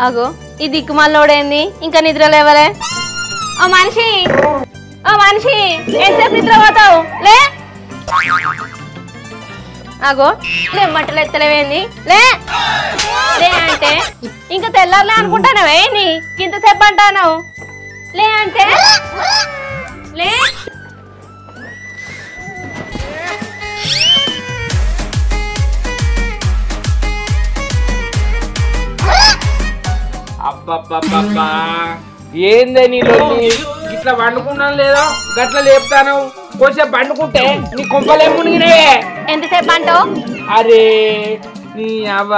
అగో ఈ దిక్కుమల్లోడేంది ఇంకా నిద్ర లేవలే? ఓ మనిషి ఎంతసేపు నిద్ర పోతావు? లే అగో లేమ్మట్టలు ఎత్తలేవేంది? లే లే అంటే ఇంకా తెల్లారులే అనుకుంటానవే నీ ఇంతసేపు అంటాను. లే అంటే లే. అబ్బబ్బబ్బబ్బా ఏందే నీళ్ళు ఇట్లా వండుకున్నాను లేదో గట్ల లేపుతాను. కొంచెంసేపు వండుకుంటే నీ కొంపలేం మునిగినాయే. ఎంతసేపు అంటావు? అరే నీ అవ్వ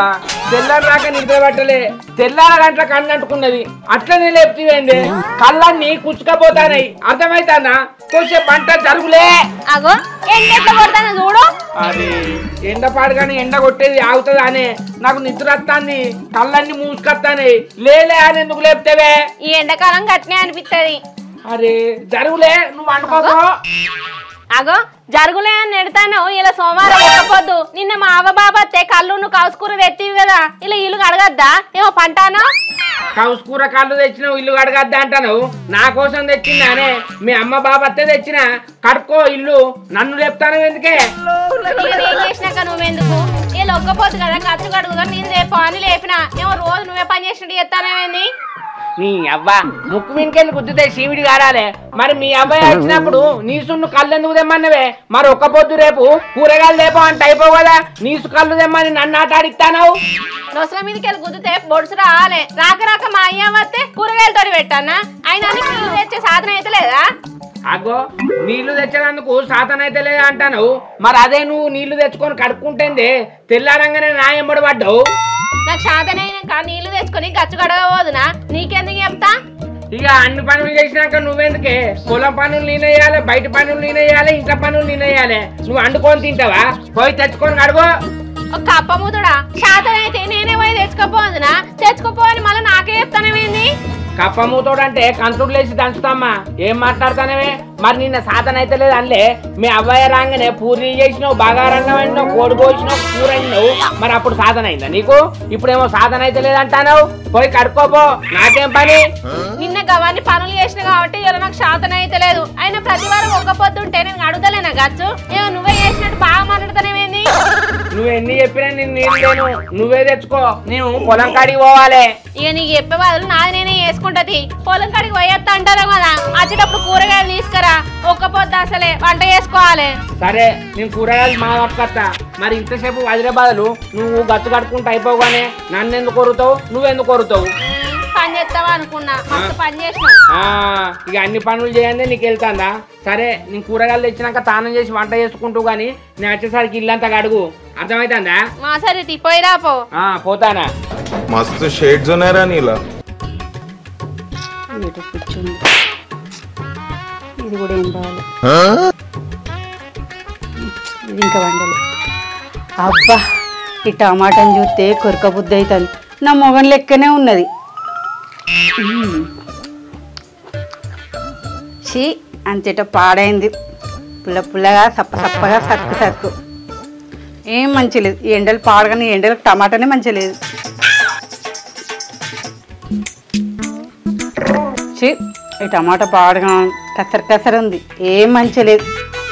తెల్లారిదాకా నిద్ర పట్టలే. తెల్లార గంటల కన్ను అంటుకున్నది అట్లనే లేపుతాయండి. కళ్ళన్నీ కుచ్చుకపోతానాయి. అర్థమైతానా? కొంచెం పంట జరుగులే. అగో ఎండ ఎట్లా కొడతాను చూడు. అది ఎండ కానీ ఎండ కొట్టేది ఆగుతుందా అనే నాకు నిద్ర వస్తాంది. కళ్ళన్నీ మూసుకొస్తానాయి. లేలే అని ఎందుకు లేపుతావే? ఈ ఎండాకాలం గట్నే అనిపిస్తుంది. అరే జరుగులే నువ్వు వండుకోకు. అగో జరుగులే అని నెడతాను. ఇలా సోమవారం ఒక్కపోద్దు. నిన్న మా అవ్వ బాబత్తే కళ్ళు నువ్వు కౌసుకూర తెత్తివి కదా, ఇలా ఇల్లు కడగద్దా? ఏమో పంటాను. కౌసుకూర కళ్ళు తెచ్చినావు ఇల్లు కడగద్దా అంటాను. నా కోసం తెచ్చిందానే మీ అమ్మ బాబత్తే తెచ్చిన. కడుక్కో ఇల్లు. నన్ను లేపుతాను ఎందుకే? ఏం చేసినాక నువ్వెందుకు? ఇలా ఒక్కపోద్దు కదా ఖర్చు కడుగుదా నేను రేపు అని లేపినా. ఏమో రోజు నువ్వే పని చేసినట్టు చేస్తానేమైంది? నీ అవ్వ ముక్కు మీనికెళ్ళి గుద్దుతే శివుడి కారాలే. మరి మీ అబ్బాయి వచ్చినప్పుడు నీసును కళ్ళు ఎందుకు తెమ్మన్నవే? మరి ఒక్క పొద్దు రేపు కూరగాయలు లేపో అంటే అయిపోవు కదా. నీసు కళ్ళు తెమ్మని నన్ను ఆట ఆడిస్తానావు. నొసల మీదకి వెళ్ళి గుద్దితే బొడుసు రాలే. రాక మా అయ్య వస్తే కూరగాయలతో పెట్టానా? అయినా నీళ్ళు తెచ్చే సాధన అయితే లేదా? అగో నీళ్లు తెచ్చేందుకు సాధన అయితే లేదా అంటాను. మరి అదే నువ్వు నీళ్లు తెచ్చుకొని కడుక్కుంటేందే తెల్లారంగానే నా ఎంబడి పడ్డావు. నాకు సాధన అయినాక నీళ్లు తెచ్చుకొని గచ్చు గడగబోదునా? నీకెందుకు చెప్తా? ఇక అన్ని పనులు చేసినాక నువ్వెందుకే? పొలం పనులు నేనేయాలి, బయట పనులు నేనేయాలి, ఇంట్లో పనులు నేనేయాలి. నువ్వు వండుకొని తింటావా? పోయి తెచ్చుకొని కడుగు. ఒక కప్పముతుడా సాధన అయితే నేనే పోయి తెచ్చుకోపోదునా? తెచ్చుకోపోని మళ్ళీ నాకే చెప్తానేమైంది? కప్పమూతోడంటే కంతుడు లేచి దంచుతామ్మా. ఏం మాట్లాడతానవే? మరి నిన్న సాధన అయితే లేదు అనలే. మీ అబ్బాయి రాగానే పూరి చేసినావు, బాగా రంగం అయినావు, కోడి కోసినావు, కూర అయినావు. మరి అప్పుడు సాధన అయిందా నీకు? ఇప్పుడేమో సాధన అయితే లేదంటావు. పోయి కడుక్కోపో. నాకేం పని? నిన్న గవాన్ని పనులు చేసిన కాబట్టి ఇలా నాకు సాధన అయితే లేదు. అయినా ప్రతి వారం ఒక్క పొద్దుంటే నేను అడుగుతలేనా గచ్చు? ఏమో నువ్వే చేసినట్టు బాగా మాట్లాడుతానేమేంది? నువ్వు ఎన్ని చెప్పినా నేను నీళ్ళు లేను. నువ్వే తెచ్చుకో. నేను పొలం కాడికి పోవాలి. ఇక నీకు చెప్పే బదులు నాది నేనే చేసుకుంటది. పొలం కాడికి పోయేస్తా అంటారు కదా, వచ్చేటప్పుడు కూరగాయలు తీసుకురా. ఒక్క పొద్దు అసలే వంట చేసుకోవాలి. సరే నేను కూరగాయలు మా పట్టుకొస్తా. మరి ఇంతసేపు హైదరాబాద్లు నువ్వు గచ్చు కట్టుకుంటూ అయిపోగానే నన్ను ఎందుకు కొరుతావు? నువ్వెందుకు కొరుతావు? పని చేస్తావా అనుకున్నా, మస్తు పని చేసినావు. ఇక అన్ని పనులు చేయండి నీకు వెళ్తాందా? సరే నేను కూరగాయలు తెచ్చినాక తానం చేసి వంట చేసుకుంటూ గానీ నేను వచ్చేసరికి ఇల్లంతా కడుగు. అర్థమైతుందా? మా సరే పోయిరా పో. పోతానా? మస్తు షేడ్స్ ఉన్నాయరా నీలా. కూర్చుంది. ఇది కూడా ఏం బాగాలి. ఇది ఇంకా వండలు. అబ్బా ఈ టమాటాని చూస్తే కొరక బుద్ధి అవుతుంది. నా మొగన్ లెక్కనే ఉన్నది. చీ అంతేట పాడైంది. పుల్ల పుల్లగా సప్ప సప్పగా సక్కు సక్కు. ఏం మంచి లేదు. ఈ ఎండలు పాడగానే ఈ ఎండలకు టమాటానే మంచి లేదు. చీ ఈ టమాటా పాడగా కసర కసర ఉంది. ఏం మంచి లేదు.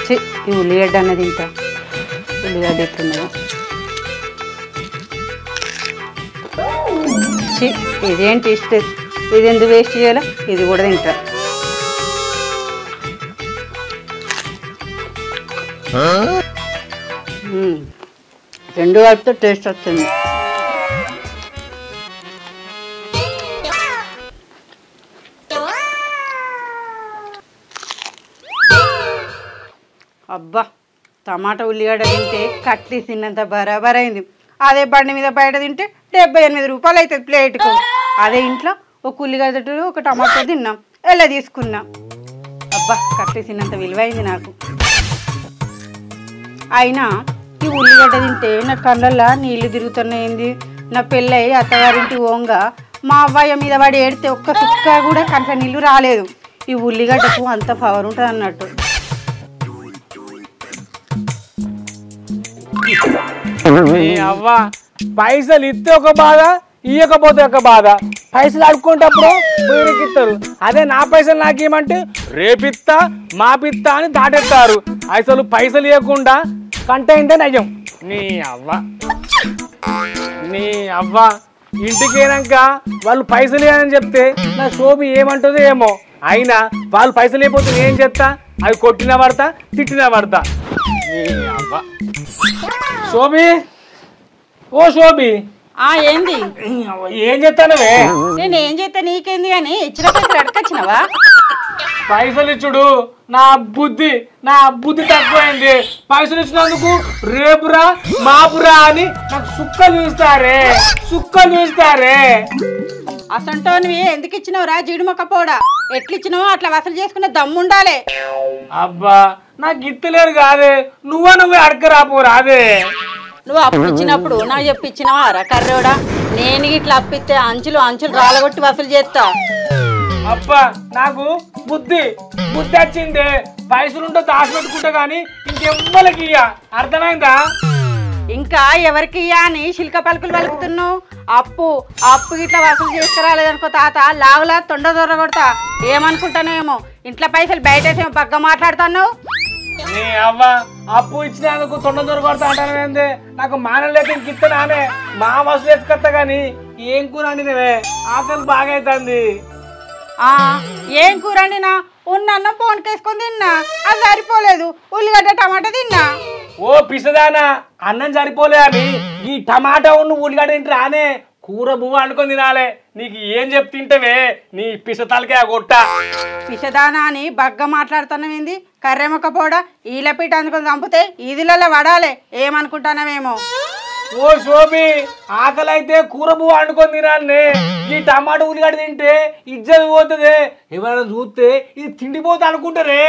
చీ ఈ ఉల్లిగడ్డ అన్నది ఇంకా ఉల్లిగడ్డ ఎట్లున్నదా? చీ ఇదేం టేస్ట్. ఇది ఎందుకు వేస్ట్ చేయాలి? ఇది కూడా తింటా. రెండు కలిపితే టేస్ట్ వస్తుంది. అబ్బా టమాటా ఉల్లిగడ్డ తింటే కట్లీ తిన్నంత బరాబర్ అయింది. అదే బండి మీద బయట తింటే 78 రూపాయలు అవుతుంది ప్లేట్కు. అదే ఇంట్లో ఒక ఉల్లిగడ్డ ఒక టమాటా తిన్నాం, ఎలా తీసుకున్నాం. అబ్బా కట్లీ తిన్నంత విలువైంది నాకు. అయినా ఈ ఉల్లిగడ్డ తింటే నా కళ్ళల్లో నీళ్లు తిరుగుతున్నాయింది. నా పెళ్ళై అత్తగారింటి ఓంగా మా అవ్వయ్య మీద వాడి ఏడితే ఒక్క చుక్క కూడా కంట్ల నీళ్ళు రాలేదు. ఈ ఉల్లిగడ్డకు అంత పవర్ ఉంటుంది అన్నట్టు. అవ్వ పైసలు ఇస్తే ఒక బాధ ఇయ్యకపోతే ఒక బాధ. పైసలు అడుక్కుంటప్పుడు బీరికి ఇస్తారు, అదే నా పైసలు నాకేమంటే రేపిత్తా మాపిత్తా అని దాటెత్తారు. అసలు పైసలు ఇవ్వకుండా కంటైందే నయం. నీ అవ్వ ఇంటికి అయినాక వాళ్ళు పైసలు ఇవ్వని చెప్తే నా శోభి ఏమంటుందో ఏమో. అయినా వాళ్ళు పైసలు ఇవ్వకపోతే నేను చేస్తా, అవి కొట్టిన పడతా తిట్టిన పడతా. నీ అవ్వ శోభి, ఓ శోభి, ఏంది ఏం చేస్తానవే? నేను ఏం చేస్తా నీకేంది కానీ ఇచ్చిన పైసలు అడకొచ్చినవా? పైసలు ఇచ్చుడు నా బుద్ధి తక్కువైంది. పైసలు ఇచ్చినందుకు రేపురా మాపురా అని నాకు సుక్కలు చూస్తారే. అసంటో నువ్వు ఎందుకు ఇచ్చినావురా జీడి మొక్క పోడా? ఎట్లు ఇచ్చినావో అట్లా వసూలు చేసుకునే దమ్ముండాలే. అబ్బా నాకు ఇత్తలేరు కాదే, నువ్వే అడగరాపోరా. అదే నువ్వు అప్పు ఇచ్చినప్పుడు నాకు చెప్పిచ్చినవా రా కర్రోడా? నేను ఇట్లా అప్పిస్తే అంచులు రాలగొట్టి వసూలు చేస్తా. అబ్బా నాకు బుద్ధి వచ్చింది. పైసలుంటే దాచిపెట్టుకుంటా గానీ ఇంకెవ్వలకి అర్థమైందా? ఇంకా ఎవరికి ఇయ్యా అని శిల్క పలుకులు పలుకుతున్నావు? అప్పు ఇట్లా వసూలు చేసుకురాలేదనుకో తాత లావులా తొండ దొర కొడతా. ఏమనుకుంటానేమో ఇంట్లో పైసలు బయట పగ్గ మాట్లాడుతాను. నీ అవ్వ అప్పు ఇచ్చినందుకు తొండ దొరకొడతా అంటానే. నాకు మానం లేక ఇంకిత్త నానే మా వసూలు ఎత్తుకొత్తా గాని ఏం కూర అండినవే? ఆకలి బాగా అవుతుంది. ఏం కూర అండినా? ఉన్న పోన్కేసుకొని తిన్నా, అది సరిపోలేదు. ఉల్లిగడ్డ టమాటా తిన్నా. ఓ పిసదానా, అన్నం సరిపోలే అని ఈ టమాటా ఉన్న ఉల్లిగడ్డ తింటే రానే కూర బువ్వ అనుకొని తినాలే. నీకు ఏం చెప్తింటవే నీ పిసతలకే కొట్ట. పిసదానా అని బగ్గ మాట్లాడుతున్నావేంది? కర్రెమ్మక పోడా ఈలపీట అందుకొని చంపితే ఈదిలలో పడాలి. ఏమనుకుంటానవేమో. ఓ శోభి, ఆకలి అయితే కూర బువ్వ అనుకొని తినాలే. ఈ టమాటా ఉల్లిగడ్డ తింటే ఇజ్జత్ పోతుంది. ఎవరైనా చూస్తే ఇది తిండిపోతా అనుకుంటారే.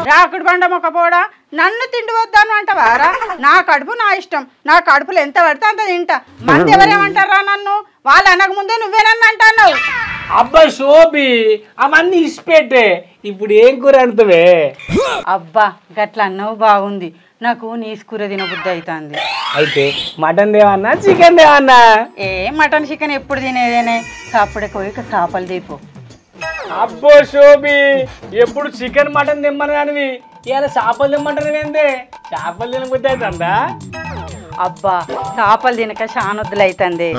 రాకుడు బండ మొక్క పోడా నన్ను తిండి వద్దాను అంటవారా? నా కడుపు నా ఇష్టం. నా కడుపులో ఎంత పడితే అంత తింటా. మంది ఎవరేమంటారా నన్ను? వాళ్ళు అనక ముందే నువ్వేనన్ను అంటున్నావు. అబ్బా శోభి, అవన్నీ ఇసిపెట్టే. ఇప్పుడు ఏం కూర అంటువే? అబ్బా గట్ల అన్నవు బాగుంది. నాకు నీసు కూర తినబుద్ధి అవుతుంది. అయితే మటన్ దేవన్నా చికెన్ దేవన్నా? మటన్ చికెన్ ఎప్పుడు తినేదేనే. అప్పుడే కోయిక చేపలు తీపు. అబ్బో శోభి, ఎప్పుడు చికెన్ మటన్ తిమ్మను కానివి ఇలా చేపలు తిమ్మంటారు ఏందే? చేపలు తినబుద్ధి అవుతుందా? అబ్బా చేపలు తినక చానొద్దులు అవుతుంది.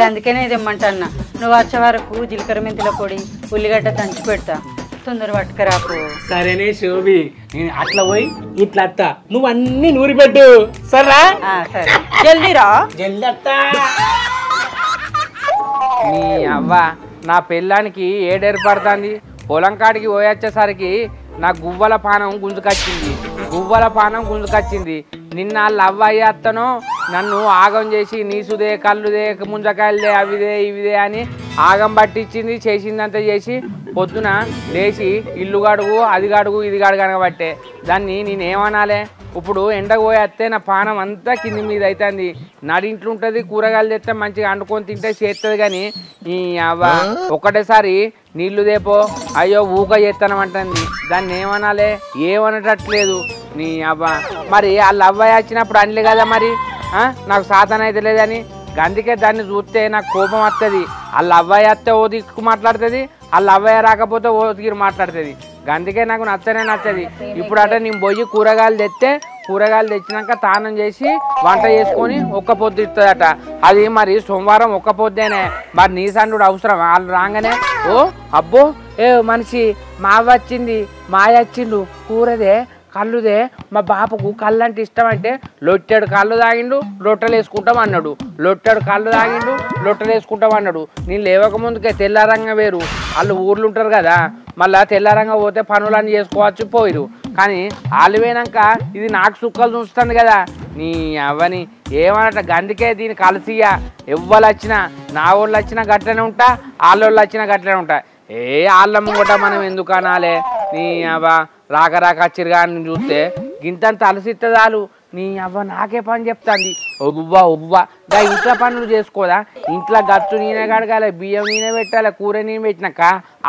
అందుకనే తిమ్మంటన్నా. నువ్వు వచ్చే వరకు జీలకర్ర మెంతుల పొడి ఉల్లిగడ్డ దంచి పెడతా. తొందర పట్టుకరాకు. సరేనే శోభి, నేను అట్లా పోయి ఇట్లా అత్తా, నువ్వు అన్ని నూరి పెట్టు. సరేనా? సరే జల్దీరా. జల్దీ అత్తా. నీ అవ్వ నా పెళ్ళానికి ఏడేర్పడుతుంది. పొలం కాడికి పోయొచ్చేసరికి నా గువ్వల పానం గుంజుకొచ్చింది. నిన్న వాళ్ళ అవ్వయ్య అత్తను నన్ను ఆగం చేసి నీసుదే కళ్ళుదే ముంజకాయలుదే అవిదే ఇవిదే అని ఆగం పట్టించింది. చేసిందంతా చేసి పొద్దున లేచి ఇల్లు గడుగు అది గడుగు ఇది గడుగు అనబట్టే దాన్ని నేనేమనాలే? ఇప్పుడు ఎండకు పోయేస్తే నా పానం అంతా కింది మీద అవుతుంది. నడింట్లో ఉంటుంది, కూరగాయలు తెస్తే మంచిగా వండుకొని తింటే చేస్తుంది. కానీ ఈ అవ్వ ఒకటేసారి నీళ్లు దేపో అయ్యో ఊక చేస్తానమంటుంది. దాన్ని ఏమనాలే? ఏమనట్లేదు. నీ అవ్వ మరి వాళ్ళ అవ్వయ్య వచ్చినప్పుడు అనలే కదా మరి నాకు సాధన అయితే లేదని. అందుకే దాన్ని చూస్తే నాకు కోపం వస్తుంది. వాళ్ళ అవ్వయ్య వస్తే ఓ దిక్కు మాట్లాడుతుంది, వాళ్ళ అవ్వయ్య రాకపోతే ఓ దిక్కు మాట్లాడుతుంది. అందుకే నాకు నచ్చది. ఇప్పుడు అట నేను పోయి కూరగాయలు తెచ్చినాక తానం చేసి వంట చేసుకొని ఒక్క పొద్దు ఇస్తుందట. అది మరి సోమవారం ఒక్క పొద్దేనే. మరి నీ సండు అవసరం? వాళ్ళు రాగానే ఓ అబ్బో ఏ మనిషి మావచ్చింది మాయచ్చిండు కూరదే కళ్ళుదే మా బాపుకు కళ్ళు అంటే ఇష్టం అంటే లొట్టెడు కళ్ళు తాగిండు లొట్టలు వేసుకుంటాం అన్నాడు. నేను లేవక ముందుకే తెల్లారంగా వేరు వాళ్ళు ఊర్లు ఉంటారు కదా, మళ్ళీ తెల్లారంగా పోతే పనులన్నీ చేసుకోవచ్చు పోయిరు. కానీ వాళ్ళు పోయినాక ఇది నాకు సుక్కలు చూస్తుంది కదా. నీ అవ్వని ఏమన్నట గందుకే దీన్ని కలిసియా. ఎవ్వరు వచ్చినా నా వాళ్ళు వచ్చినా గట్లనే ఉంటా, వాళ్ళోళ్ళు వచ్చినా గట్లనే ఉంటా. వాళ్ళమ్మ కూడా మనం ఎందుకు అనాలే? నీ అవ్వ రాక వచ్చిరుగా అని చూస్తే గింతంత అలసిస్తే చాలు నీ అవ్వ నాకే పని చెప్తాంది. ఒవ్వా ఒవ్వా గా ఇంట్లో పనులు చేసుకోదా? ఇంట్లో గచ్చు నేనే కడగాలి, బియ్యం నేనే పెట్టాలి, కూర నేను పెట్టినాక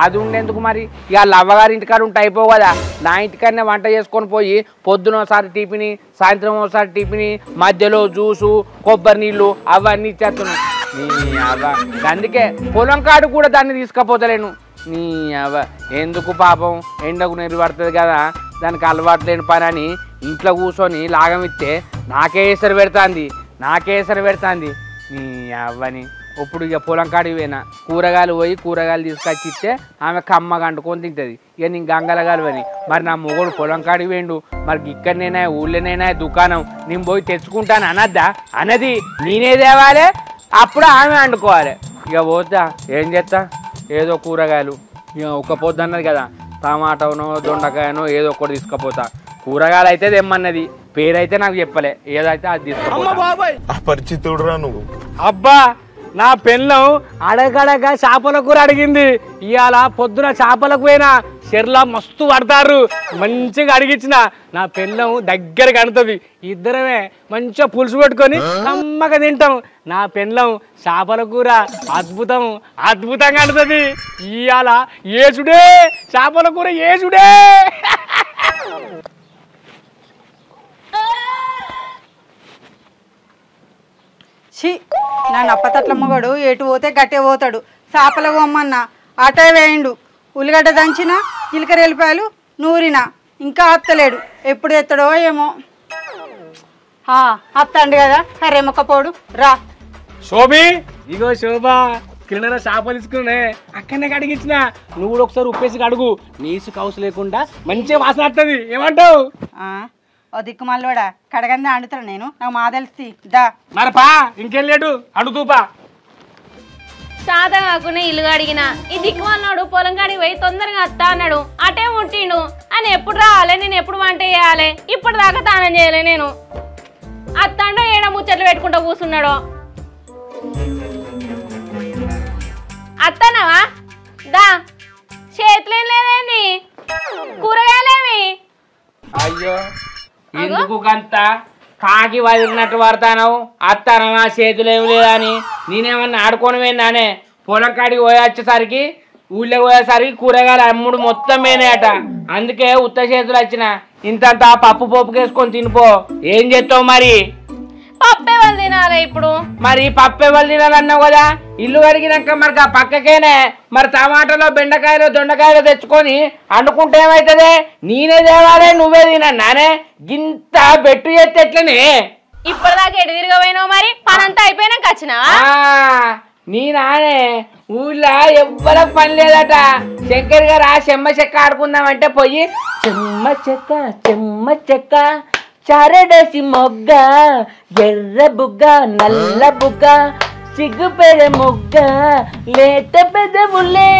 అది ఉండేందుకు మరి? ఇక వాళ్ళ అవ్వగారి ఇంటికాడ ఉంటే అయిపోవు కదా. నా ఇంటికాడనే వంట చేసుకొని పోయి పొద్దున ఒకసారి టిఫిని, సాయంత్రం ఒకసారి టిఫిని, మధ్యలో జ్యూసు, కొబ్బరి నీళ్ళు అవన్నీ ఇచ్చేస్తున్నాను. నీ అవ్వ అందుకే పొలం కాడు కూడా దాన్ని తీసుకపోతలేను. నీ అవ్వ ఎందుకు పాపం ఎండకు నిలబడుతుంది కదా, దానికి అలవాటు లేని పని అని ఇంట్లో కూర్చొని లాగం ఇస్తే నాకే ఎసరు పెడుతుంది. నీ అవ్వని ఇప్పుడు ఇక పొలం కాడికి పోయినా కూరగాయలు పోయి కూరగాయలు తీసుకొచ్చి ఇస్తే ఆమె కమ్మగా అంటుకొని తింటుంది. ఇక నేను గంగలగాలువని మరి నా మొగుడు పొలం కాడికి పోయిండు, మరి ఇక్కడనేనా ఊళ్ళోనైనా దుకాణం నేను పోయి తెచ్చుకుంటాను అనద్దా? అన్నది నేనే తేవాలి, అప్పుడు ఆమె వండుకోవాలి. ఇక పోతా ఏం చేస్తా, ఏదో కూరగాయలు ఇక ఒక పొద్దు అన్నది కదా, టమాటానో దొండకాయనో ఏదో ఒకటి తీసుకుపోతా. కూరగాయలు అయితే తెమ్మన్నది, పేరైతే నాకు చెప్పలే, ఏదైతే అది తీసుకుపోతా. అపరిచితుడురా నువ్వు. అబ్బా నా పెళ్ళం అడగడగ చేపల కూర అడిగింది. ఇవాళ పొద్దున చేపలకు పోయినా చెర్లా మస్తు పడతారు, మంచిగా అడిగించిన. నా పెళ్ళం దగ్గరకి అంటుంది, ఇద్దరమే మంచిగా పులుసు పెట్టుకొని కమ్మగా తింటాం. నా పెళ్ళం చేపల కూర అద్భుతంగా అంటుంది. ఇవాళ ఏసుడే చేపల కూర ఏసుడే. ఛీ, నా నప్పతట్ల మొగడు ఎటు పోతే గట్టే పోతాడు. చేపల బొమ్మన్న అటే వేయండు, ఉల్లిగడ్డ దంచిన, జీలకర్ర ఎల్లిపాయలు నూరిన, ఇంకా అత్తలేడు. ఎప్పుడు ఎత్తడో ఏమో. అత్తండి కదా సరే మొక్కపోడు రా. శోభి ఇగో శోభ కింద చేపలు తీసుకునే అక్కడనే కడిగించిన. నువ్వు కూడా ఒకసారి ఉప్పేసి కడుగు, నీసు కౌసు లేకుండా మంచిగా వాసన వస్తుంది. ఏమంటావు? ఓ దిక్కుమల్లోడా కడగందే అండుతాను నేను, నాకు మా తెలిసి దా. మరి పా ఇంకేం లేడు అడుగుతూపా. సాదా కాకుండా ఇల్లు అడిగిన ఈ దిక్కుమన్నాడు పొలం కాడికి పోయి తొందరగా అత్తా అన్నాడు. అటే ఉంటిండు అని ఎప్పుడు రావాలి, నేను ఎప్పుడు వంట చేయాలి, ఇప్పుడు దాకా తానం చేయలే. నేను అత్తాండో ఏడ ముచ్చట్లు పెట్టుకుంటూ కూర్చున్నాడో. అత్తనవా దా, చేతులేం లేదేంది, కూరగాయలేమి? అయ్యో ఎందుకు గంత కాకి వదిలినట్టు పడతాను? అత్తానమా చేతులు ఏమి లేదని నేనేమన్నా ఆడుకొని పోయినానే? పొలం కాడికి పోయొచ్చేసరికి ఊళ్ళో పోయేసరికి కూరగాయలు అమ్ముడు మొత్తం మేనేట, అందుకే ఉత్త చేతులు వచ్చిన. ఇంతంత పప్పు పోపుకేసుకొని తినిపో. ఏం చేస్తావు మరి? పప్పే వాళ్ళు తినాలి ఇప్పుడు. మరి పప్పు ఎవరు తినాలన్నావు కదా, ఇల్లు కడిగినాక మరి ఆ పక్కకేనే మరి టమాటాలో బెండకాయలు దొండకాయలు తెచ్చుకొని వండుకుంటే ఏమవుతుంది? నేనే తేవాలి, నువ్వే తినన్నానే? గింత బెట్టు చేస్తే ఎట్లనే? ఇప్పటిదాకా ఎటు తిరగపోయినావు? మరి పనంతా అయిపోయినాక వచ్చినావా? నీ నానే ఊళ్ళో ఎవ్వరికి పని లేదట. శంకర్ గారు ఆ చెమ్మ చెక్క ఆడుకుందామంటే పోయి చెమ్మ చెక్క చారడసి మొగ్గ ఎర్ర బుగ్గ నల్ల బుగ్గ సిగ్గు పెర మొగ్గ లేత పెదవులే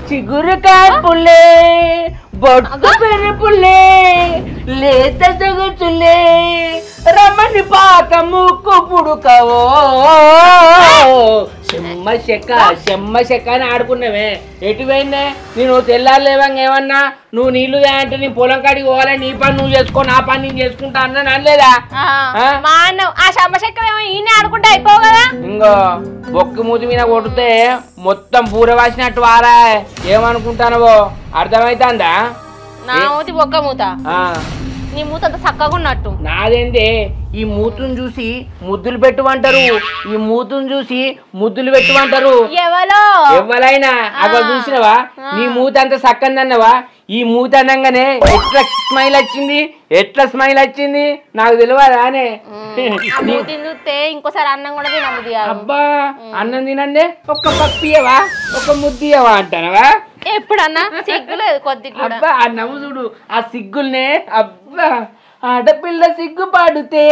చిగురు కాపులే బొట్టు పెరుపులే లేత సొగసులే రమణి పాక ముక్కు పుడుకవో చెమ్మ చెక్క అని ఆడుకున్నావే. ఎటు పోయిందే? నేను తెల్లారు లేవంగా ఏమన్నా నువ్వు నీళ్లు అంటే నీ పొలం కాడికి పోవాలి, నీ పని నువ్వు చేసుకో, నా పని నేను చేసుకుంటా అన్నా అనలేదా? మా అన్న ఆ చెమ్మ చెక్క ఈయన ఆడుకుంటే అయిపోవు కదా. ఇంకో బొక్కి మూతి మీద కొడితే మొత్తం పూర వాసినట్టు వారా. ఏమనుకుంటానవో అర్థమైతుందా? నా మూతి బొక్క మూత, నీ మూత అంత చక్కగా ఉన్నట్టు. నాదేందే ఈ మూతును చూసి ముద్దులు పెట్టుమంటారు, ఈ మూతును చూసి ముద్దులు పెట్టుమంటారు. ఎవరైనా అక్కడ చూసినవా? నీ మూత అంత చక్కందన్నవా? ఈ మూత అనంగానే ఎట్లా స్మైల్ వచ్చింది నాకు తెలియదా అనే. చూస్తే ఇంకోసారి అన్నం కూడా తినబుద్ది కాదు. అబ్బా అన్నం తినండి, ఒక్క పప్పియవా ఒక్క ముద్దియవా అంటానవా? ఎప్పుడన్నా సిగ్గులేదు కొద్ది కూడా. అబ్బా ఆ నవ్వు చూడు, ఆ సిగ్గుల్నే. అబ్బా ఆడపిల్ల సిగ్గు పాడుతే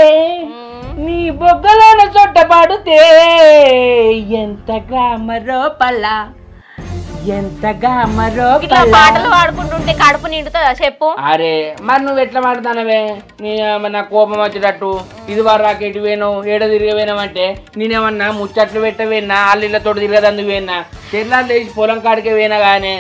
నీ బొగ్గలోన చొట్ట పాడుతే ఎంత గ్రామరో పల్ల పాటలు పాడుకుంటుంటే కడుపు నిండుతుందా చెప్పు? అరే మరి నువ్వు ఎట్లా పాడుతానవే? నా కోపం వచ్చేటట్టు ఇది వరకు ఎటు పోయినావు, ఏడ తిరిగిపోయినావంటే నేనేమన్నా ముచ్చట్లు పెట్టవేనా, అల్లిళ్ళతో తిరగదందుకు పోయినా, తెల్లారు లేచి పొలం కాడికే పోయినా కానీ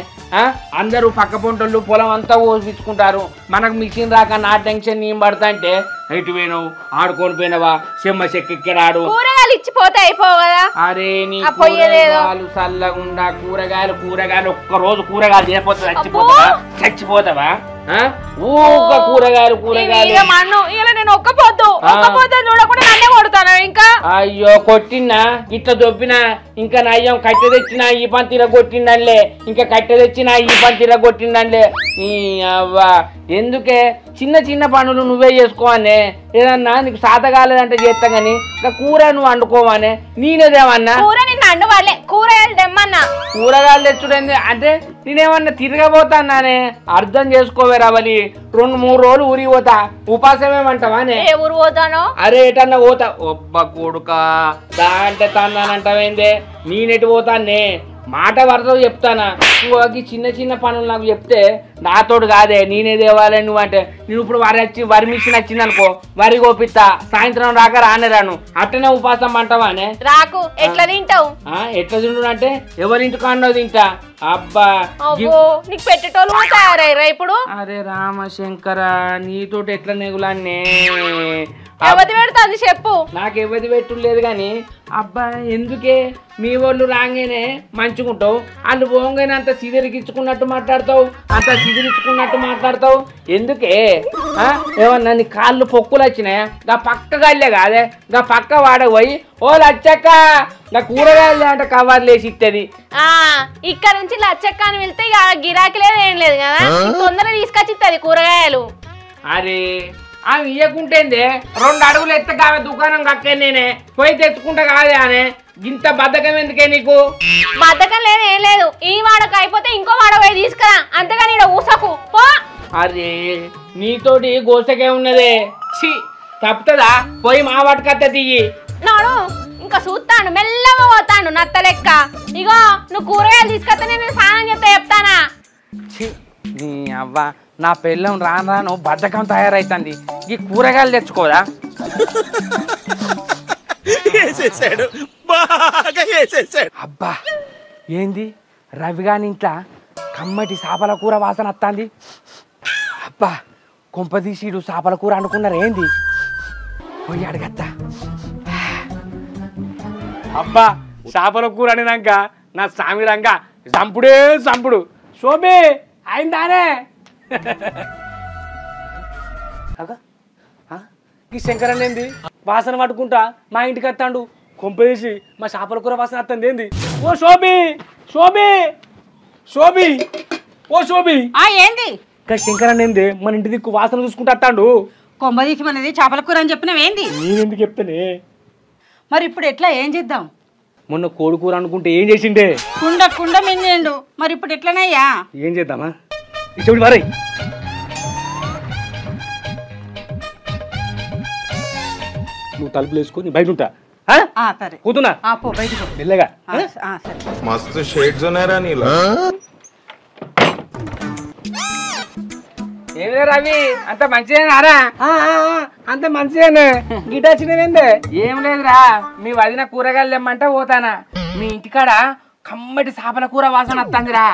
అందరూ పక్క పొంటోళ్ళు పొలం అంతా ఓపించుకుంటారు. మనకు మిషన్ రాక నా టెన్షన్ నేను పడతా అంటే ఎటు పోయినావు ఆడుకొని పోయినావా చెమ్మ చెక్కెక్కిరాడు కూరగాయలు ఇచ్చిపోతే అయిపోవు కదా. అరే నీ కూరగాయలు చల్లగుండా కూరగాయలు ఒక్కరోజు కూరగాయలు చేయకపోతే చచ్చిపోతావా ఊక కూరగాయలు మన్ను ఇలా నేను ఒక్కపోద్దు చూడకుండా నన్నే కొడతాను ఇంకా. అయ్యో కొట్టినా ఇట్లా దొబ్బినా ఇంకా నయ్యం కట్టె తెచ్చినా ఈ పని తీర కొట్టిండలే ఇంకా కట్టె తెచ్చినా ఈ పని తీర కొట్టిండలే. నీ అవ్వా ఎందుకే చిన్న చిన్న పనులు నువ్వే చేసుకోవనే. ఏదన్నా నీకు సాత కాలేదంటే చేస్తా గానీ ఇంకా కూర నువ్వు వండుకోవానే. నేనేదేమన్నా కూర నిన్ను అండువాలే కూరగాయలు తెమ్మన్నా. కూరగాయలు తెచ్చుడేంది అంటే నేనేమన్నా తిరగబోతానే అర్థం చేసుకోవే రావాలి. 2-3 రోజులు ఊరికి పోతా ఉపాసమేమంటావానే. ఏ ఊరు పోతాను? అరే ఎటన్నా పోతా ఒబ్బ కొడుకా దా అంటే తానంటావేందే నేనెటు పోతానే మాట వరద చెప్తానా. నువ్వు చిన్న చిన్న పనులు నాకు చెప్తే నాతోడు కాదే నేనే దేవాలి. నువ్వు అంటే నేను ఇప్పుడు వరి మిషన్ వచ్చింది అనుకో వరి కోపిస్తా సాయంత్రం రాక రానే రాను అట్టనే ఉపాసం అంటావానే. రాకు ఎట్లా తింటావు? ఎట్లా తింటు అంటే ఎవరింటికి అన్నో తింటా. అబ్బా నీకు పెట్టేటోళ్ళు తయారయ్యారా ఇప్పుడు? అరే రామశంకర నీతోటి ఎట్లా నెగులాన్నే ఎవరి పెడుతుంది చెప్పు. నాకు ఎవరి పెట్టు లేదు కానీ అబ్బా ఎందుకే మీ వాళ్ళు రాగానే మంచుకుంటావు వాళ్ళు పోగానే అంత సిదిరికిచ్చుకున్నట్టు మాట్లాడతావు ఎందుకే ఏమన్నా నీ కాళ్ళు పొక్కులు వచ్చినాయా? గా పక్క కాళ్ళే కాదే గా పక్క వాడకపోయి ఓ లచ్చక్క నా కూరగాయలు అంటే కవర్లు వేసి ఇస్తుంది. ఇక్కడ నుంచి లచ్చక్క అని వెళ్తే ఇక గిరాకీ లేదు ఏం లేదు కదా తొందరగా తీసుకొచ్చి ఇస్తుంది కూరగాయలు. అరే ఆమె ఇయ్యకుంటేందే 2 అడుగులు ఎత్తగా దుకాణం కక్కే నేనే పోయి తెచ్చుకుంటా కాదే అనే ఇంత బద్ధకం ఎందుకే నీకు? బద్ధకం లేదు ఏం లేదు ఈ వాడకు అయిపోతే ఇంకో వాడ పోయి తీసుకురా అంతేగాని ఇక్కడ ఊసకు పో. అరే నీతోటి గోసకే ఉన్నదే ఛీ తప్పుతుందా పోయి మా వాటికత్త తీయి. నాడు ఇంకా చూస్తాను మెల్లగా పోతాను నత్త లెక్క. ఇగో నువ్వు కూరగాయలు తీసుకొస్తే నేను స్నానం చేస్తే చెప్తానా. నీ అవ్వ నా పెళ్ళం రాను బద్ధకం తయారైతుంది ఈ కూరగాయలు తెచ్చుకోదా? అబ్బా ఏంది రవిగాని ఇంట్లో కమ్మటి చేపల కూర వాసన వస్తుంది. అబ్బా కొంపదీసీడు చేపల కూర అనుకున్నారు ఏంది పోయి అడగత్తా. అబ్బా చేపల కూర అనినాక నా సామిరంగా చంపుడు శోభి అయిందానే. ఈ శంకరన్ ఏంది వాసన పట్టుకుంటా మా ఇంటికి వస్తాడు కొంపేసి మా చేపల కూర వాసన వస్తుంది ఏంది? ఓ శోభి ఏంది ఇంకా శంకరన్ ఏంది మన ఇంటి దిక్కు వాసన చూసుకుంటూ వస్తాడు. కొంబదీసి మనది చేపల కూర అని చెప్పినవేంది? నేనెందుకు చెప్తానే. మరి ఇప్పుడు ఎట్లా ఏం చేద్దాం? మొన్న కోడి కూర అనుకుంటే ఏం చేసిండే కుండ మింగిండు. మరి ఇప్పుడు ఎట్లనయ్యా? ఏం చేద్దామా చెవిటి వారై నువ్వు తలుపులు వేసుకొని బయట ఉంటా సరే కూతున్నా పో బయటకు మెల్లగా. मस्त शेड्स ఉన్నాయరా నీలో. ఏమే రవి అంత మంచిదేనారా? అంత మంచిగానే గిట వచ్చినవేందే? ఏం లేదురా మీ వదిన కూరగాయలు తెమ్మంటే పోతానా మీ ఇంటికాడ కమ్మటి చేపల కూర వాసన వస్తుందిరా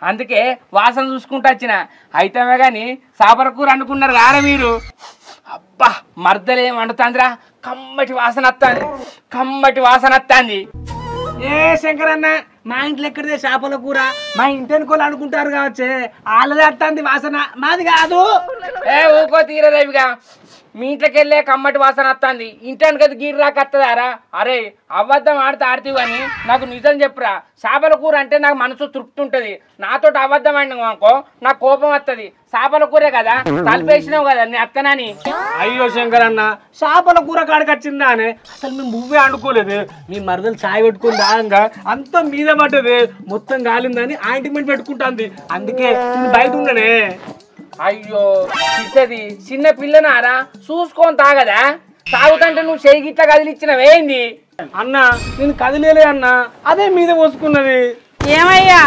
అందుకే వాసన చూసుకుంటూ వచ్చిన. అయితేమే గాని చేపల కూర అనుకున్నారు రారా మీరు. అబ్బా మర్దలేం వండుతుందిరా కమ్మటి వాసన వస్తుంది. ఏ శంకరన్న మా ఇంట్లో ఎక్కడిదే చేపల కూర మా ఇంటి అనుకోలు అనుకుంటారు కావచ్చే వాళ్ళదే వస్తుంది వాసన మాది కాదు. ఊకో తీరదేవిగా మీ ఇంట్లోకి వెళ్ళే కమ్మటి వాసన వస్తుంది ఇంటానికి అది గిర్రాకి వస్తుందారా? అరే అబద్ధం ఆడితే కానీ నాకు నిజం చెప్పురా. చేపల కూర అంటే నాకు మనసు తృప్తి ఉంటుంది. నాతో అబద్ధం ఆడినావు అనుకో నాకు కోపం వస్తుంది. చేపల కూరే కదా తలిపేసినావు కదా నీ అత్తనని. అయ్యో శంకరన్న చేపల కూర కాడికి వచ్చిందా అని అసలు మేము నువ్వే అనుకోలేదు. మీ మరదలు చాయ్ పెట్టుకుని దాగంగా అంతా మీద పడ్డది మొత్తం గాలిందని ఆయింట్మెంట్ పెట్టుకుంటుంది అందుకే బయట ఉండనే. అయ్యో ఇచ్చది చిన్న పిల్లనారా చూసుకొని తాగదా? తాగుతంటే నువ్వు చేయి గిట్ల కదిలిచ్చినవేంది? అన్న నేను కదిలేలే అన్న అదే మీద పోసుకున్నది. ఏమయ్యా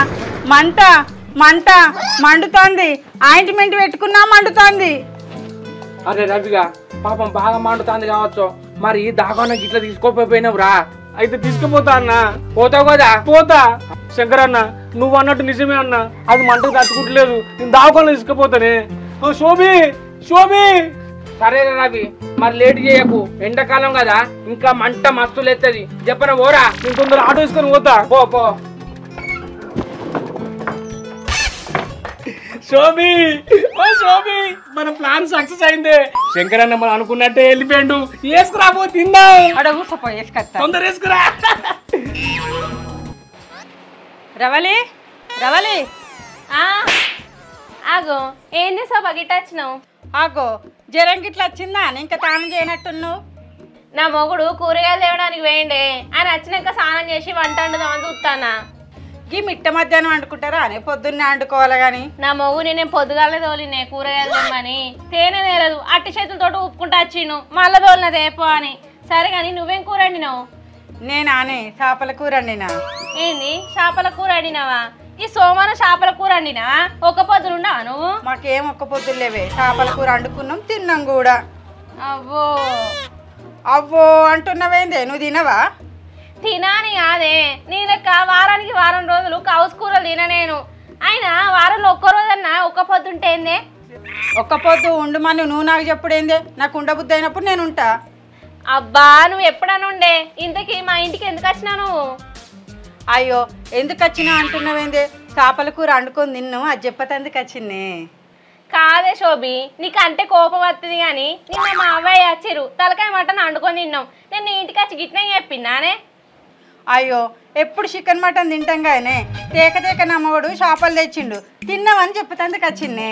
మండుతోంది ఆయింట్మెంట్ పెట్టుకున్నా మండుతోంది. అరే రవిగా పాపం బాగా మండుతుంది కావచ్చు మరి దాకా గిట్ల తీసుకోపోయినావు రా. అయితే తీసుకుపోతా అన్న. పోతావు కదా? పోతా. శంకరన్న నువ్వు అన్నట్టు నిజమే అన్న, అది మంటకు తట్టుకుంటలేదు, నేను దావకాలను తీసుకుపోతానే. శోభి శోభి సరే రవి, మరి లేట్ చేయకు, ఎండాకాలం కదా ఇంకా మంట మస్తులు ఎత్తది. చెప్పన పోరా, నేను తొందర ఆటో తీసుకొని పోతా. పో పో. శోభి శోభి మన ప్లాన్ సక్సెస్ అయిందే. శంకరన్న మనం అనుకున్నట్టే వెళ్ళిపోయాడు. వేసుకురాబో తిందా, అడగుసపో వేసుకొస్తా. తొందర వేసుకురా. రవలి రవలి ఆగో ఏంది సభ గిట్ట వచ్చినావు? ఆగో జ్వరం గిట్లా వచ్చిందా? ఇంకా తాను చేయనట్టున్నావు. నా మొగుడు కూరగాయలు తేవడానికి వేయండి, ఆయన వచ్చినాక స్నానం చేసి వంట వండుదామని చూస్తానా. ఈ మిట్ట మధ్యాహ్నం వండుకుంటారా అని పొద్దున్నే వండుకోవాలి కానీ. నా మొగుని నేను పొద్దుగాలే తోలినే కూరగాయలు తెమ్మని, తేనె తేలదు అట్టి చేతులతోటి ఉప్పుకుంటా వచ్చిను, మళ్ళా తోలిన తేపో అని. సరే కానీ నువ్వేం కూర వండినావు? నేనానే చేపల కూర వండినా. ఏంది చేపల కూర వండినావా? ఈ సోమవారం చేపల కూర వండినావా? ఒక పొద్దులున్నావా నువ్వు? మాకేం ఒక్క పొద్దులు లేవే, చేపల కూర వండుకున్నాం తిన్నాం కూడా. అవ్వో అవ్వో అంటున్నావేందే, నువ్వు తినవా? తినాని కాదే, నీ లెక్క వారానికి వారం రోజులు కౌసు కూరలు తిన నేను. అయినా వారంలో ఒక్క రోజన్నా ఒక్క పొద్దుంటేందే? ఒక్క పొద్దు ఉండమని నువ్వు నాకు చెప్పుడేందే? నాకు ఉండబుద్ధి అయినప్పుడు నేను ఉంటా. అబ్బా నువ్వు ఎప్పుడనుండే? ఇంతకీ మా ఇంటికి ఎందుకు వచ్చినా నువ్వు? అయ్యో ఎందుకు వచ్చినా అంటున్నావేందే? చేపల కూర వండుకొని తిన్నావు, అది చెప్పతందుకు వచ్చిందే. కాదే శోభి, నీకు అంటే కోపం వస్తుంది కానీ నిన్న మా అవ్వయ్య వచ్చిరు, తలకాయ మటన్ వండుకొని తిన్నాం. నేను నీ ఇంటికి వచ్చి గిట్నే చెప్పిన్నానే. అయ్యో ఎప్పుడు చికెన్ మటన్ తింటాం కానీ తేక తేక నమ్మవాడు చేపలు తెచ్చిండు, తిన్నావని చెప్పతందుకు వచ్చిందే.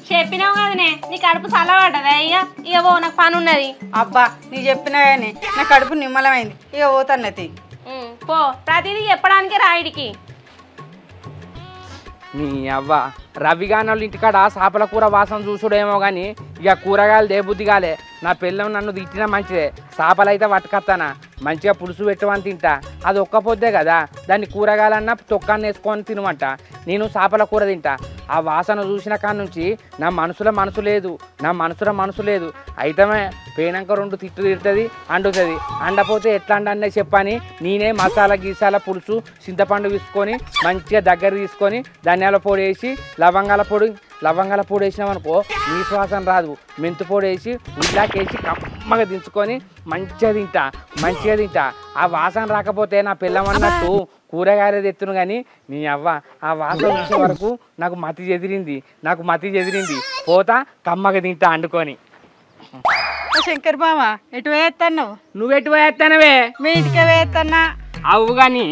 చెప్పినావు కదనే, నీ కడుపు చల్లబడ్డదా? ఇక ఓ నాకు పని ఉన్నది. అబ్బా నీ చెప్పినా కానీ నా కడుపు నిమ్మలమైంది, ఇక పోతన్నతి. పో, ప్రతిదీ చెప్పడానికే రాయిడికి. నీ అవ్వ రవిగానోళ్ళ ఇంటికాడ చేపల కూర వాసన చూసుడేమో కానీ ఇక కూరగాయలు దేబుద్ధి కాలే. నా పిల్లం నన్ను తిట్టినా మంచిదే, చేపలు అయితే పట్టుకొస్తానా, మంచిగా పులుసు పెట్టమని తింటా. అది ఒక్క పొద్దే కదా, దాన్ని కూరగాయలన్నా తొక్కాన్ని వేసుకొని తినమంట. నేను చేపల కూర తింటా. ఆ వాసన చూసిన కాడ నుంచి నా మనసులో మనసు లేదు, నా మనసులో మనసు లేదు. అయితమే పోయినాక 2 తిట్టు తిడుతుంది, అండుతుంది. అండపోతే ఎట్లా అండనే చెప్పని నేనే మసాలా గీసాల పులుసు చింతపండు తీసుకొని మంచిగా దగ్గర తీసుకొని ధనియాల పొడి వేసి లవంగాల పొడి వేసినామనుకో నీ శ్వాసన రాదు. మెంతు పొడి వేసి ఉల్లాకేసి కమ్మగా దించుకొని మంచిగా తింటా. ఆ వాసన రాకపోతే నా పిల్లమన్నట్టు కూరగాయలు తెత్తును కానీ నీ అవ్వ ఆ వాసన చూసే వరకు నాకు మతి చెదిరింది. పోతా కమ్మగా తింటా అండుకొని. శంకర్ బావ ఎటు వేస్తాను? నువ్వెటు వేస్తానవే? మీ ఇంటికే వేస్తానా? అవు కానీ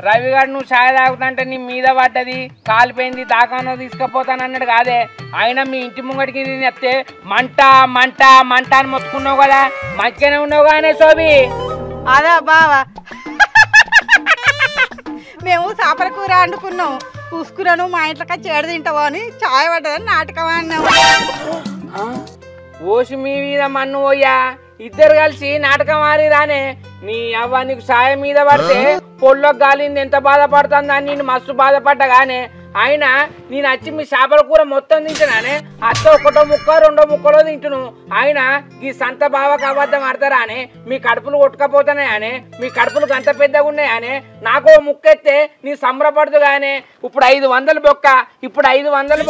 రవిగాడు నువ్వు ఛాయ్ తాగుతుంటే నీ మీద పడ్డది, కాలిపోయింది, దాకానో తీసుకుపోతానన్నాడు కాదే. అయినా మీ ఇంటి ముంగడికి నేను చెప్తే మంట మంట మంట అని మొత్తుకున్నావు కదా, మంచిగానే ఉన్నావు కానీ శోభి. అదా బావా, మేము చేపల కూర వండుకున్నాం, చూసుకున్నాను మా ఇంట్లోకి వచ్చి ఏడు తింటావా అని చాయ్ పడ్డదని నాటకం అన్నాము. ఓసి మీ మీద మన్ను పోయా, ఇద్దరు కలిసి నాటకం ఆడిరానే. నీ అవ్వ నీకు సాయం మీద పడితే పొల్లోకి గాలింది ఎంత బాధపడుతుందని నేను మస్తు బాధపడ్డాగానే. అయినా నేను వచ్చి మీ చేపల కూర మొత్తం తింటున్నానే, అత్త 1 ముక్క 2 ముక్కలో తింటును. అయినా ఈ సంత బావకు అబద్ధం ఆడతారా అని మీ కడుపులు కొట్టుకపోతున్నాయనే, మీ కడుపులు గంత పెద్దగా ఉన్నాయనే. నాకు ముక్కెత్తే నీ సంబరపడదు కానీ ఇప్పుడు 500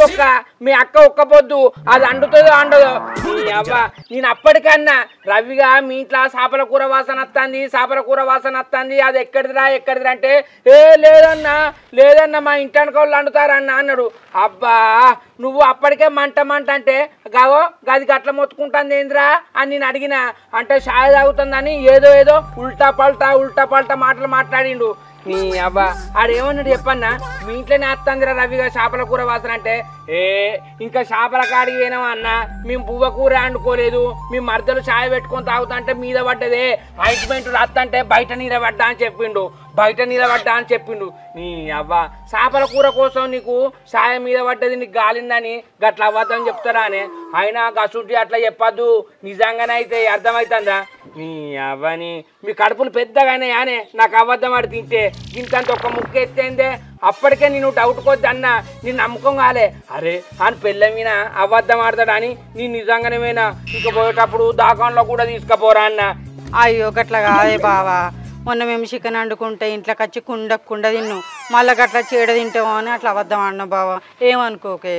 బొక్క, మీ అక్క ఒక్క పొద్దు అది అండుతుందో అండదో. నీ అవ్వ నేను అప్పటికన్నా రవిగా మీ ఇంట్లో చేపల కూర వాసన వస్తుంది, అది ఎక్కడిదిరా అంటే లేదన్నా మా ఇంటానికి అండుతారన్న అన్నాడు. అబ్బా నువ్వు అప్పటికే మంట అంటే గావో గది గట్ల మొత్తుకుంటుంది ఏంద్రా అని నేను అడిగిన. అంటే షాయ్ తాగుతుందని ఏదో ఉల్టా పల్టా మాటలు మాట్లాడిండు. నీ అబ్బా ఆడేమన్నాడు చెప్పన్నా, మీ ఇంట్లోనే వస్తుందిరా రవిగా చేపల కూర వాసన అంటే. ఇంకా చేపల కాడికి పోయినావా అన్న, మేము పువ్వ కూర వండుకోలేదు, మేము మర్దలు ఛాయ్ పెట్టుకొని తాగుతుంటే మీద పడ్డదే, ఆయింట్మెంట్ రాస్తంటే బయట నిలబడ్డా అని చెప్పిండు. నీ అవ్వ చేపల కూర కోసం నీకు ఛాయ మీద పడ్డది, నీకు గాలిందని గట్ల అవ్వద్దని చెప్తారా అని. అయినా గసుంటి అట్లా చెప్పద్దు, నిజంగానే అయితే అర్థమవుతుందా? నీ అవ్వని మీ కడుపులు పెద్దగానే ఆనే నాకు అబద్ధం ఆడి తింటే ఇంతంత ఒక ముక్క ఎత్తేందే. అప్పటికే నేను డౌట్ కొద్ది అన్న, నేను నమ్మకం కాలే. అరే అని పెళ్ళ మీద అబద్ధం ఆడతాడని నేను నిజంగానేమైనా ఇక పోయేటప్పుడు దాకంలో కూడా తీసుకుపోరా అన్న. అయ్యో గట్లా కాదే బావా, మొన్న మేము చికెన్ వండుకుంటే ఇంట్లోకి వచ్చి కుండ తిన్ను, మళ్ళీ గట్లా చీడ తింటామో అని అట్లా అబద్ధం అన్న బావ, ఏమనుకోకే.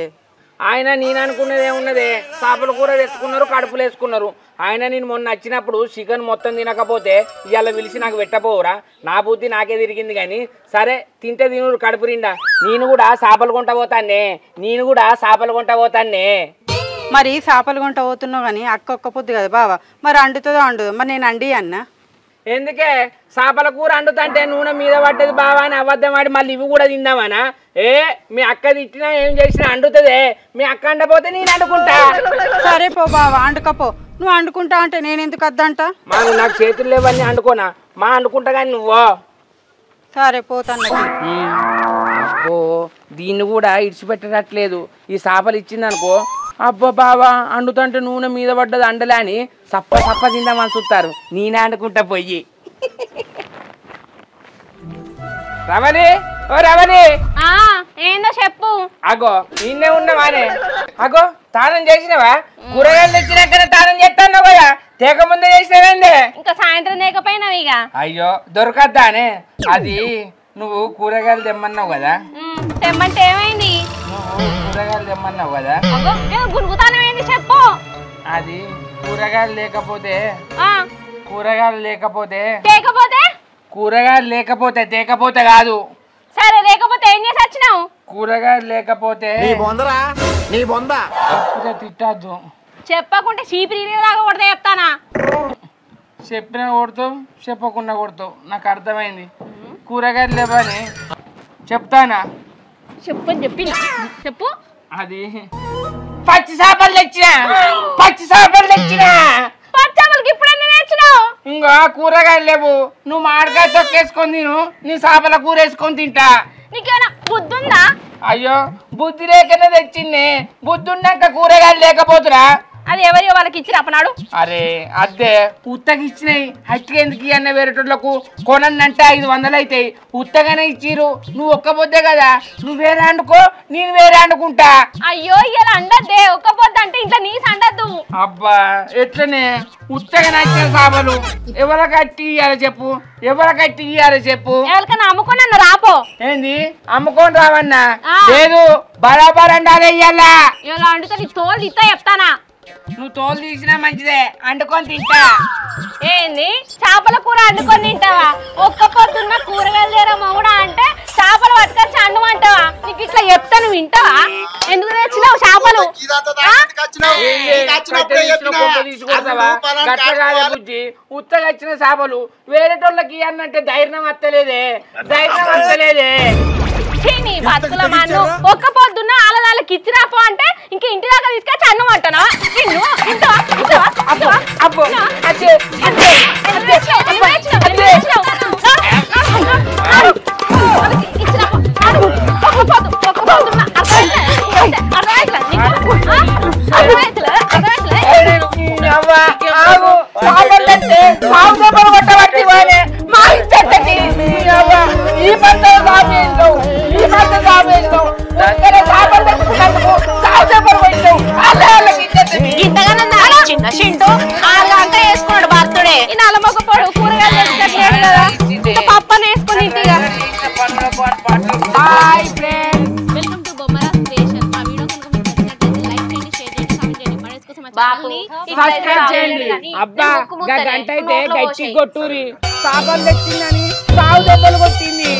ఆయన నేను అనుకున్నది ఏమున్నదే, చేపల కూర తెచ్చుకున్నారు, కడుపులు వేసుకున్నారు. ఆయన నేను మొన్న వచ్చినప్పుడు చికెన్ మొత్తం తినకపోతే ఇవాళ పిలిచి నాకు పెట్టపోవురా? నా బుద్ధి నాకే తిరిగింది. కానీ సరే తింటే తినురు కడుపు నిండా. నేను కూడా చేపలు కొంట పోతానే, మరి చేపలు కొంట పోతున్నావు కానీ అక్క ఒక్క పొద్దు కదా బావ, మరి అండుతుందో అండుదో, మరి నేను అండి అన్న. ఎందుకే చేపల కూర అండుతంటే నూనె మీద పడ్డది బావా అని అబద్ధం ఆడి మళ్ళీ ఇవి కూడా తిందామనా? మీ అక్క తిట్టినా ఏం చేసినా అండుతుందే. మీ అక్క అండపోతే నేను అండుకుంటా. సరే పో బావ, అండుకపో. నువ్వు అండుకుంటా అంటే నేను ఎందుకు వద్దంట? నాకు చేతులు లేవన్నీ అండుకోనా? అండుకుంటా కానీ నువ్వు. సరే పోతాను. అబ్బో దీన్ని కూడా ఇడిచిపెట్టట్లేదు. ఈ చేపలు ఇచ్చిందనుకో, అబ్బా బావా అండుతంటే నూనె మీద పడ్డది అండలే అని సప్ప తిందామని చూస్తారు. నేనే అండుకుంటా పోయి. రమణి, ఓ రమణి, ఏందో చెప్పు. అగో నిన్నే ఉన్నవానే. అగో తానం చేసినవా? కూరగాయలు తెచ్చినాకనే తానం చేస్తాను కదా, తేక ముందే చేసినవేందే? ఇంకా సాయంత్రం లేకపోయినావు ఇక. అయ్యో దొరకద్దానే. అది నువ్వు కూరగాయలు తెమ్మన్నావు కదా. తెమ్మంటే ఏమైంది? నువ్వు కూరగాయలు తెమ్మన్నావు కదా. గురుగుతానమేంది చెప్పు. అది కూరగాయలు లేకపోతే తేకపోతే కాదు. సరే లేకపోతే ఏం చేసి వచ్చినావు? కూరగాయలు లేకపోతే తిట్టద్దు. చెప్పకుంటే చీపిరి దాకా కొడితే చెప్తానా? చెప్పినా కొడతావు, చెప్పకుండా కొడతావు. నాకు అర్థమైంది. కూరగాయలు లేవని చెప్తానా? చెప్పని చెప్పిన చెప్పు. అది పచ్చి చేపలు తెచ్చినా. పచ్చి చేపలకి ఇప్పుడన్నా తెచ్చినావు? ఇంకా కూరగాయలు లేవు. నువ్వు మామిడికాయ తొక్కేసుకొని తిను, నీ చేపల కూర వేసుకొని తింటా. నీకేమైనా బుద్ధుందా? అయ్యో బుద్ధి లేకనే తెచ్చింది. బుద్ధి ఉన్నాక కూరగాయలు లేకపోతురా? అది ఎవరియో వాళ్ళకి ఇచ్చి అప్పనాడు. అరే అద్దే ఉత్తగా ఇచ్చినాయి. హట్టిగా ఎందుకు అన్న వేరేటోళ్ళకు కొనంటే 500 అవుతాయి. ఉత్తగానే ఇచ్చిరు. నువ్వు ఒక్క పొద్దే కదా, నువ్వు వేరే అండుకో, నేను వేరే అండుకుంటా. అయ్యో ఇలా అండద్దే, ఒక్క పొద్దు అంటే ఇంట్లో నీసి అండద్దు. అబ్బా ఎట్లనే ఉత్తగా నచ్చిన చేపలు ఎవరికి కట్టి ఇయ్యాలి చెప్పు? ఎవరికైనా అమ్ముకొని అన్న రాపో. ఏంది అమ్ముకొని రావన్నా? లేదు, బరాబర్ అండాలి ఇయ్యాలా. ఇలా అండుతా నీ తోలు ఇస్తా చెప్తానా? నువ్వు తోలు తీసినా మంచిదే, అండుకొని తింటా. ఏంది చేపల కూర అండుకొని తింటావా? ఒక్క పొద్దున్న కూరగాయలు తీరా మొగుడా అంటే చేపలు పట్టుకొచ్చి అండమంటావా? నీకు ఇట్లా చెప్తా నువ్వు వింటావా? ఎందుకు తెచ్చినావు చేపలు? బుజ్జి ఉత్తగా వచ్చిన చేపలు వేరేటోళ్ళకి అన్నంటే ధైర్యం వస్తలేదే. నీ బతుకుల మన్ను ఒక్క పొద్దున్న వాళ్ళకి ఇచ్చి రాపో అంటే ఇంక ఇంటి దాకా తీసుకొచ్చి అన్నమంటానా? చిన్న చింటూ 6 గంట వేసుకున్నాడు బర్త్డే. ఈ నల్లమొక్కడు కూరగాయలు తెచ్చుకోలేదు కదా, ఇంకా పప్పని వేసుకుని ఇంటిగా. వెల్కమ్ టు బొమ్మరా స్టేషన్. మా వీడియో కనుక మీకు నచ్చినట్లయితే లైక్ చేయండి, షేర్ చేయండి, కామెంట్ చేయండి. మన కోసం అబ్బా గంట అయితే గట్టి కొట్టూరి. చేపలు తెచ్చిందని సాగు దెబ్బలు కొట్టింది.